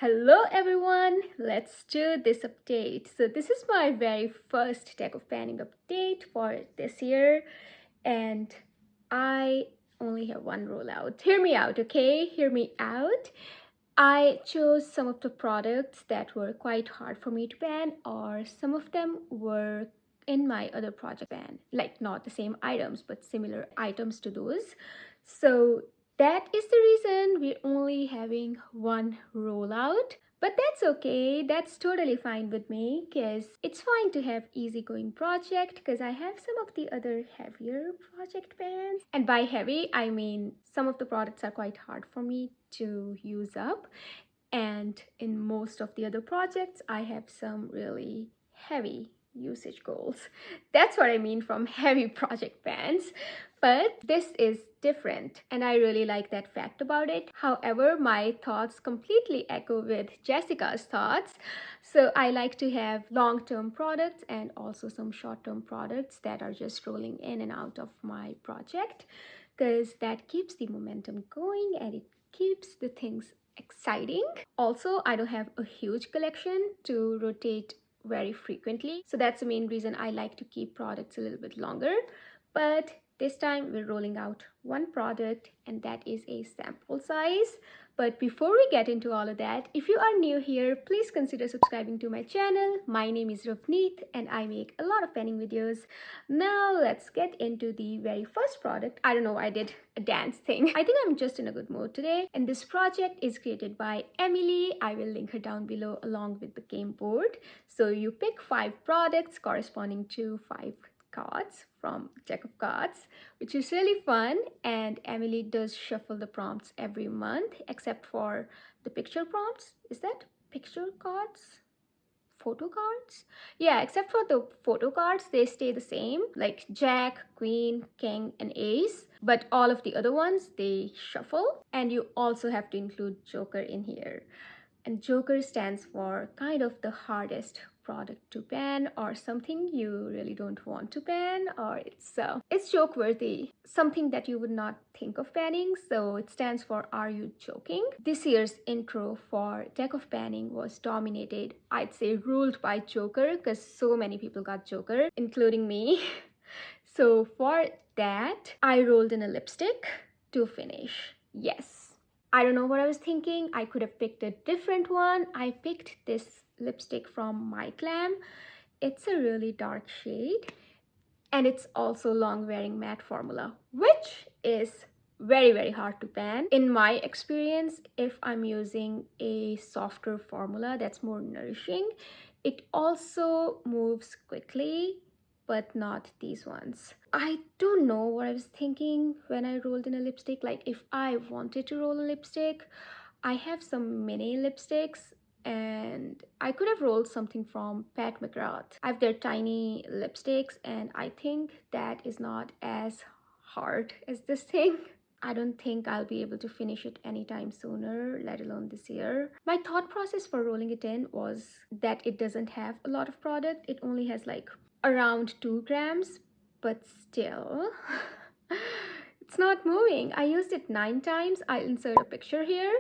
Hello everyone, let's do this update. So this is my very first deck of panning update for this year, and I only have one rollout. Hear me out, okay? Hear me out. I chose some of the products that were quite hard for me to pan, or some of them were in my other project pan, like not the same items but similar items to those. So that is the reason we're only having one rollout. But that's okay, that's totally fine with me because it's fine to have easygoing project because I have some of the other heavier project pans. And by heavy, I mean some of the products are quite hard for me to use up. And in most of the other projects, I have some really heavy usage goals. That's what I mean from heavy project pans. But this is different and I really like that fact about it. However, my thoughts completely echo with Jessica's thoughts. So I like to have long-term products and also some short-term products that are just rolling in and out of my project because that keeps the momentum going and it keeps the things exciting. Also, I don't have a huge collection to rotate very frequently, so that's the main reason I like to keep products a little bit longer. But this time we're rolling out one product and that is a sample size. But before we get into all of that, if you are new here, please consider subscribing to my channel. My name is Ravneet and I make a lot of penning videos. Now let's get into the very first product. I don't know, I did a dance thing. I think I'm just in a good mood today. And this project is created by Emily. I will link her down below along with the game board. So you pick 5 products corresponding to 5 cards from deck of cards, which is really fun. And Emily does shuffle the prompts every month except for the picture prompts. Is that picture cards? Photo cards? Yeah, except for the photo cards, they stay the same, like Jack, Queen, King, and Ace. But all of the other ones, they shuffle. And you also have to include Joker in here. And Joker stands for kind of the hardest product to ban, or something you really don't want to ban, or it's joke worthy, something that you would not think of banning. So it stands for Are You Joking? This year's intro for deck of banning was dominated, I'd say ruled by Joker, because so many people got Joker, including me. So for that, I rolled in a lipstick to finish. Yes. I don't know what I was thinking. I could have picked a different one. I picked this lipstick from My Glam. It's a really dark shade and it's also long wearing matte formula, which is very hard to pan. In my experience, if I'm using a softer formula that's more nourishing, it also moves quickly, but not these ones. I don't know what I was thinking when I rolled in a lipstick. Like if I wanted to roll a lipstick, I have some mini lipsticks and I could have rolled something from Pat McGrath. I have their tiny lipsticks and I think that is not as hard as this thing. I don't think I'll be able to finish it anytime sooner, let alone this year. My thought process for rolling it in was that it doesn't have a lot of product. It only has like around 2 grams, but still, it's not moving. I used it 9 times. I'll insert a picture here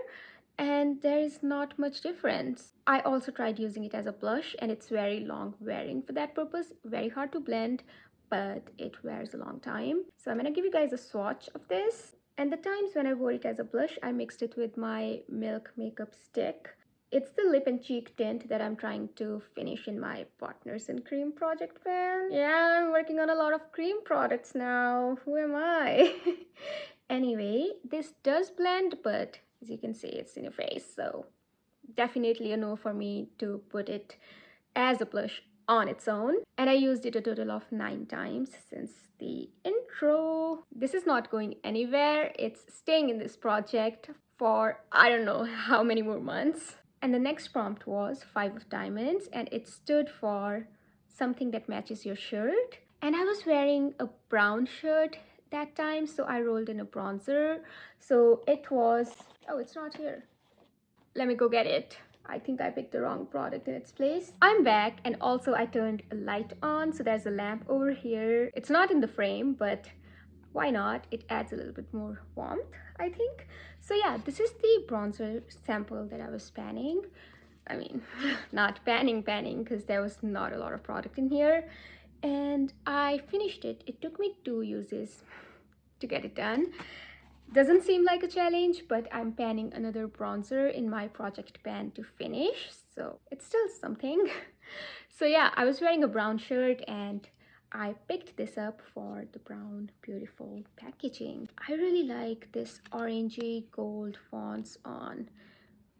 and there is not much difference. I also tried using it as a blush and it's very long wearing for that purpose. Very hard to blend, but it wears a long time. So I'm gonna give you guys a swatch of this. And the times when I wore it as a blush, I mixed it with my Milk makeup stick. It's the lip and cheek tint that I'm trying to finish in my Partners in Cream project pan. Yeah, I'm working on a lot of cream products now. Who am I? Anyway, this does blend, but as you can see, it's in your face. So definitely a no for me to put it as a blush on its own. And I used it a total of 9 times since the intro. This is not going anywhere. It's staying in this project for I don't know how many more months. And the next prompt was 5 of diamonds and it stood for something that matches your shirt. And I was wearing a brown shirt that time, so I rolled in a bronzer. So it was, oh, it's not here. Let me go get it. I think I picked the wrong product in its place. I'm back and also I turned a light on, so there's a lamp over here. It's not in the frame, but why not? It adds a little bit more warmth, I think. So yeah, this is the bronzer sample that I was panning. I mean, not panning, because there was not a lot of product in here. And I finished it. It took me 2 uses to get it done. Doesn't seem like a challenge, but I'm panning another bronzer in my project pan to finish, so it's still something. So yeah, I was wearing a brown shirt and I picked this up for the brown beautiful packaging. I really like this orangey gold fonts on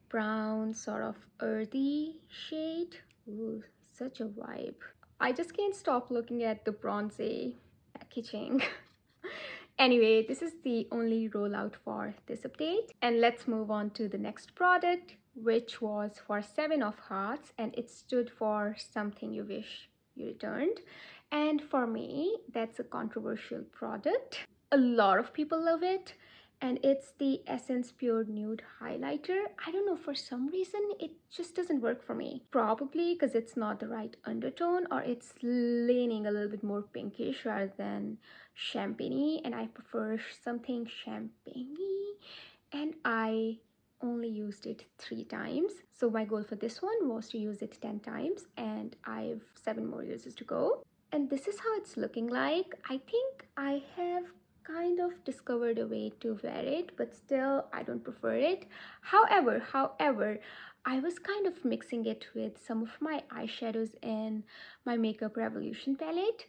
brown sort of earthy shade. Ooh, such a vibe. I just can't stop looking at the bronzy packaging. Anyway, this is the only rollout for this update. And let's move on to the next product, which was for 7 of Hearts, and it stood for something you wish you returned. And for me, that's a controversial product. A lot of people love it, and it's the Essence Pure Nude Highlighter. I don't know, for some reason it just doesn't work for me. Probably because it's not the right undertone, or it's leaning a little bit more pinkish rather than champagne-y, and I prefer something champagne-y. And I only used it 3 times. So my goal for this one was to use it 10 times, and I've 7 more uses to go. And this is how it's looking like. I think I have kind of discovered a way to wear it, but still I don't prefer it. However, I was kind of mixing it with some of my eyeshadows in my Makeup Revolution palette,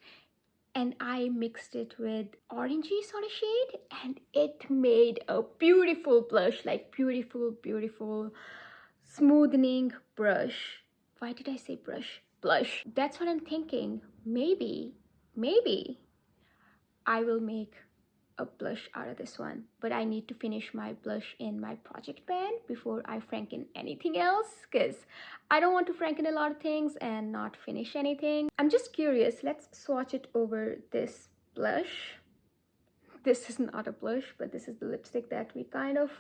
and I mixed it with orangey sort of shade, and it made a beautiful blush, like beautiful smoothing brush. Why did I say brush? Blush. That's what I'm thinking. Maybe I will make a blush out of this one, but I need to finish my blush in my project pan before I franken anything else, because I don't want to franken a lot of things and not finish anything. I'm just curious. Let's swatch it over this blush. This is not a blush, but this is the lipstick that we kind of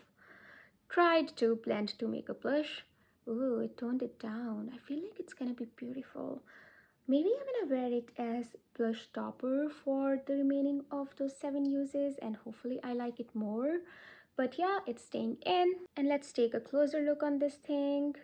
tried to blend to make a blush. Ooh, it toned it down. I feel like it's gonna be beautiful. Maybe I'm gonna wear it as blush topper for the remaining of those 7 uses, and hopefully I like it more. But yeah, it's staying in. And let's take a closer look on this thing.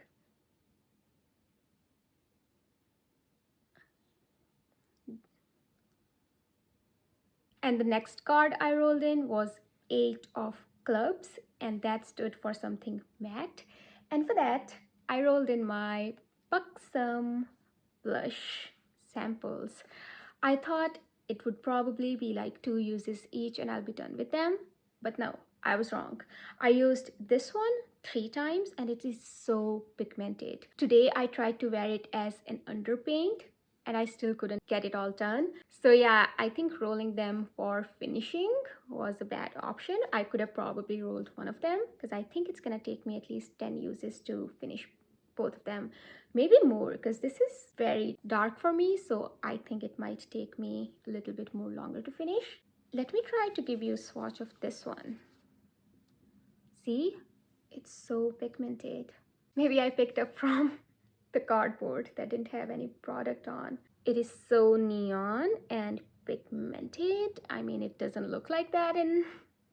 And the next card I rolled in was 8 of clubs, and that stood for something matte. And for that, I rolled in my Buxom blush samples. I thought it would probably be like 2 uses each and I'll be done with them, but no, I was wrong. I used this one 3 times and it is so pigmented. Today I tried to wear it as an underpaint and I still couldn't get it all done. So yeah, I think rolling them for finishing was a bad option. I could have probably rolled one of them because I think it's gonna take me at least 10 uses to finish both of them, maybe more, because this is very dark for me, so I think it might take me a little bit more longer to finish. Let me try to give you a swatch of this one. See, it's so pigmented. Maybe I picked up from the cardboard that didn't have any product on. It is so neon and pigmented. I mean, it doesn't look like that in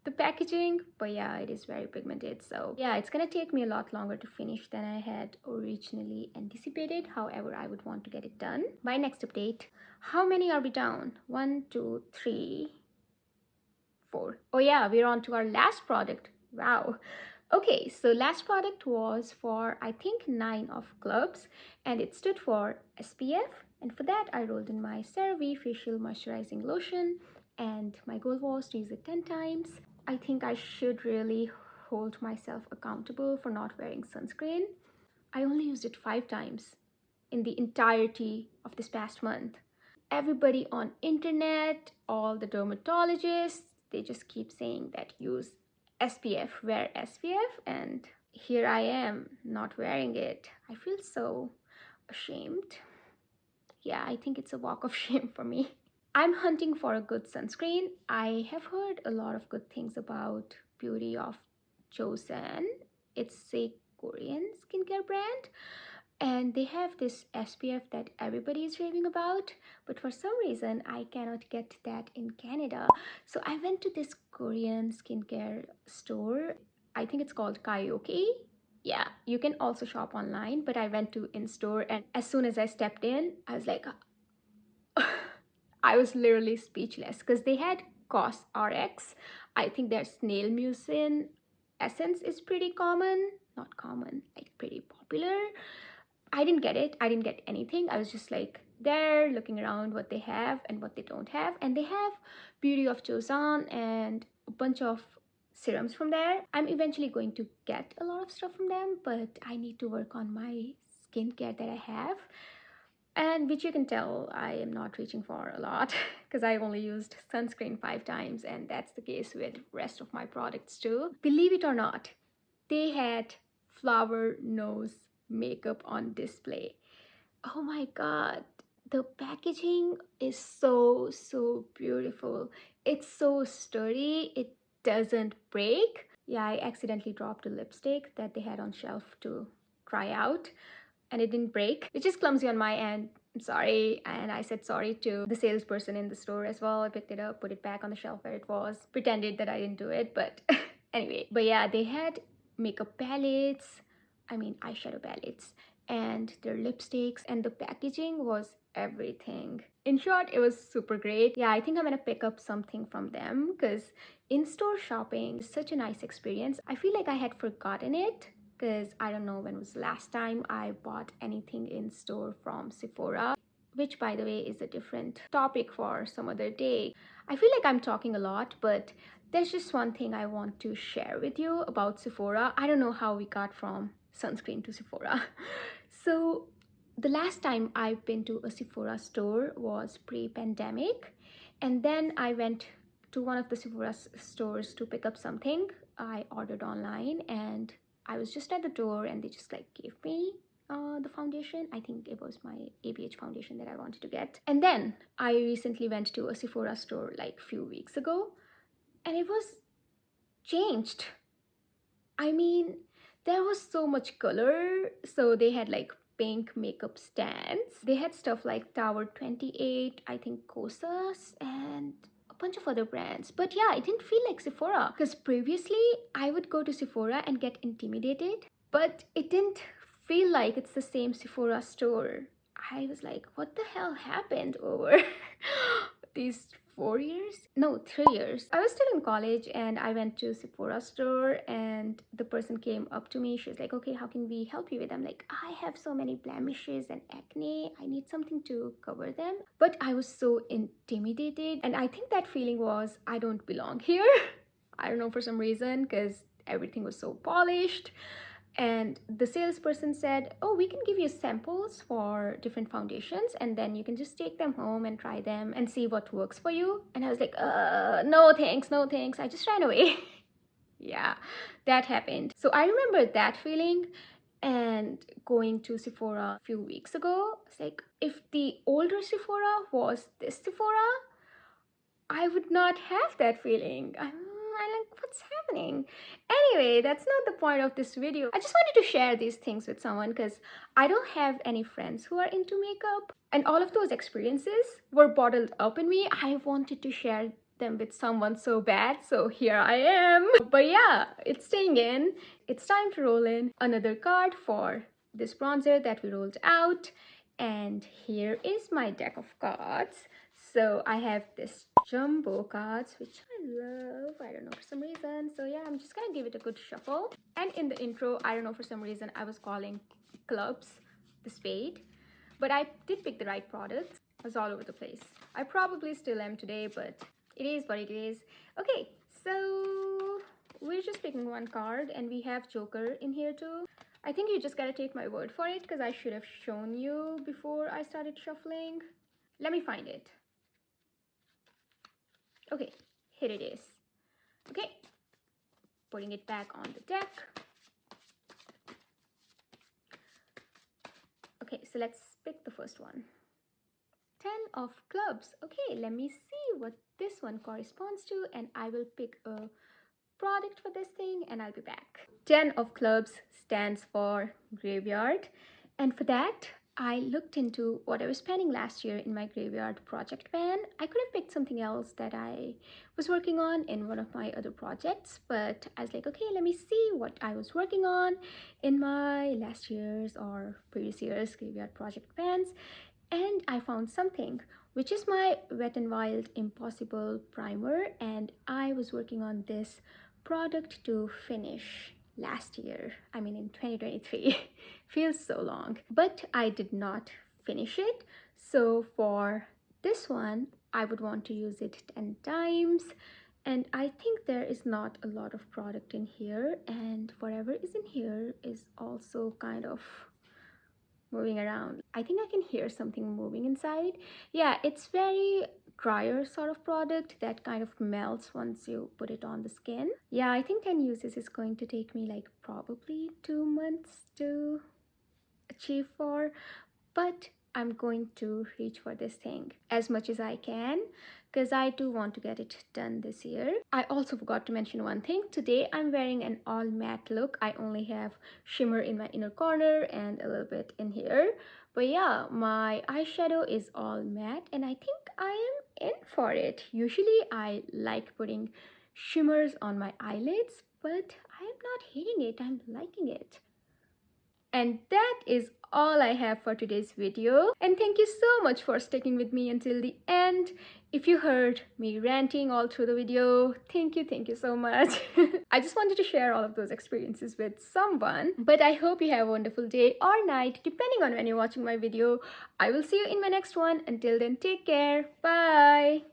the packaging, but yeah, it is very pigmented. So yeah, it's gonna take me a lot longer to finish than I had originally anticipated. However, I would want to get it done by next update. How many are we down? 1, 2, 3, 4. Oh yeah, we're on to our last product. Wow. Okay, so last product was for I think 9 of clubs, and it stood for SPF, and for that I rolled in my CeraVe facial moisturizing lotion, and my goal was to use it 10 times. I think I should really hold myself accountable for not wearing sunscreen. I only used it 5 times in the entirety of this past month. Everybody on internet, all the dermatologists, they just keep saying that use SPF, wear SPF, and here I am not wearing it. I feel so ashamed. Yeah, I think it's a walk of shame for me. I'm hunting for a good sunscreen. I have heard a lot of good things about Beauty of Joseon. It's a Korean skincare brand. and they have this SPF that everybody is raving about, but for some reason I cannot get that in Canada. So I went to this Korean skincare store. I think it's called Karaoke. Yeah, you can also shop online, but I went to in-store, and as soon as I stepped in, I was like, I was literally speechless because they had COS RX. I think their snail mucin essence is pretty common. Not common, like pretty popular. I didn't get it. I didn't get anything. I was just like there looking around what they have and what they don't have. And they have Beauty of Joseon and a bunch of serums from there. I'm eventually going to get a lot of stuff from them, but I need to work on my skincare that I have, and which you can tell I am not reaching for a lot because I only used sunscreen 5 times, and that's the case with rest of my products too. Believe it or not, they had flower nose makeup on display. Oh my god, the packaging is so beautiful. It's so sturdy, it doesn't break. Yeah, I accidentally dropped a lipstick that they had on shelf to try out, and it didn't break, which is clumsy on my end. I'm sorry. And I said sorry to the salesperson in the store as well. I picked it up, put it back on the shelf where it was, pretended that I didn't do it, but anyway. But yeah, they had makeup palettes, I mean eyeshadow palettes, and their lipsticks, and the packaging was everything. In short, it was super great. Yeah, I think I'm gonna pick up something from them because in-store shopping is such a nice experience. I feel like I had forgotten it because I don't know when was the last time I bought anything in store from Sephora, which by the way is a different topic for some other day. I feel like I'm talking a lot, but there's just one thing I want to share with you about Sephora. I don't know how we got from sunscreen to Sephora. So the last time I've been to a Sephora store was pre-pandemic, and then I went to one of the Sephora stores to pick up something. I ordered online, and I was just at the door, and they just like gave me the foundation. I think it was my ABH foundation that I wanted to get. And then I recently went to a Sephora store like few weeks ago, and it was changed. I mean, there was so much color. So they had like pink makeup stands. They had stuff like Tower 28, I think Kosas, and a bunch of other brands. But yeah, it didn't feel like Sephora because previously I would go to Sephora and get intimidated, but it didn't feel like it's the same Sephora store. I was like, what the hell happened over these 4 years? No, 3 years. I was still in college, and I went to Sephora store, and the person came up to me. She was like, okay, how can we help you with them? Like, I have so many blemishes and acne. I need something to cover them. But I was so intimidated, and I think that feeling was I don't belong here. I don't know, for some reason, because everything was so polished. And the salesperson said, oh, we can give you samples for different foundations, and then you can just take them home and try them and see what works for you. And I was like, no thanks, no thanks. I just ran away. Yeah, that happened. So I remember that feeling. And going to Sephora a few weeks ago, it's like, if the older Sephora was this Sephora, I would not have that feeling. I'm like, what's happening? Anyway, that's not the point of this video. I just wanted to share these things with someone because I don't have any friends who are into makeup. And all of those experiences were bottled up in me. I wanted to share them with someone so bad, so here I am. But yeah, it's staying in. It's time to roll in another card for this bronzer that we rolled out. And here is my deck of cards. So I have this jumbo cards, which I love. I don't know, for some reason. So yeah, I'm just gonna give it a good shuffle. And in the intro, I don't know, for some reason I was calling clubs the spade, but I did pick the right product. I was all over the place. I probably still am today, but it is what it is. Okay, so we're just picking one card, and we have Joker in here too. I think you just gotta take my word for it because I should have shown you before I started shuffling. Let me find it. Okay, here it is. Okay, putting it back on the deck. Okay, so let's pick the first one. 10 of clubs. Okay, let me see what this one corresponds to, and I will pick a product for this thing, and I'll be back. 10 of clubs stands for graveyard, And for that, I looked into what I was planning last year in my graveyard project pan. I could have picked something else that I was working on in one of my other projects, but I was like, okay, let me see what I was working on in my last year's or previous year's graveyard project pans. And I found something, which is my Wet n Wild Impossible primer, and I was working on this product to finish last year, I mean in 2023. Feels so long, but I did not finish it. So for this one, I would want to use it 10 times, and I think there is not a lot of product in here, and whatever is in here is also kind of moving around. I think I can hear something moving inside. Yeah, it's very drier sort of product that kind of melts once you put it on the skin. Yeah, I think 10 uses is going to take me like probably 2 months to achieve for, but I'm going to reach for this thing as much as I can because I do want to get it done this year. I also forgot to mention one thing. Today I'm wearing an all matte look. I only have shimmer in my inner corner and a little bit in here. But yeah, my eyeshadow is all matte and I think I am in for it. Usually I like putting shimmers on my eyelids, but I am not hating it. I'm liking it. And that is all I have for today's video. And thank you so much for sticking with me until the end. If you heard me ranting all through the video, thank you so much. I just wanted to share all of those experiences with someone. But I hope you have a wonderful day or night, depending on when you're watching my video. I will see you in my next one. Until then, take care. Bye.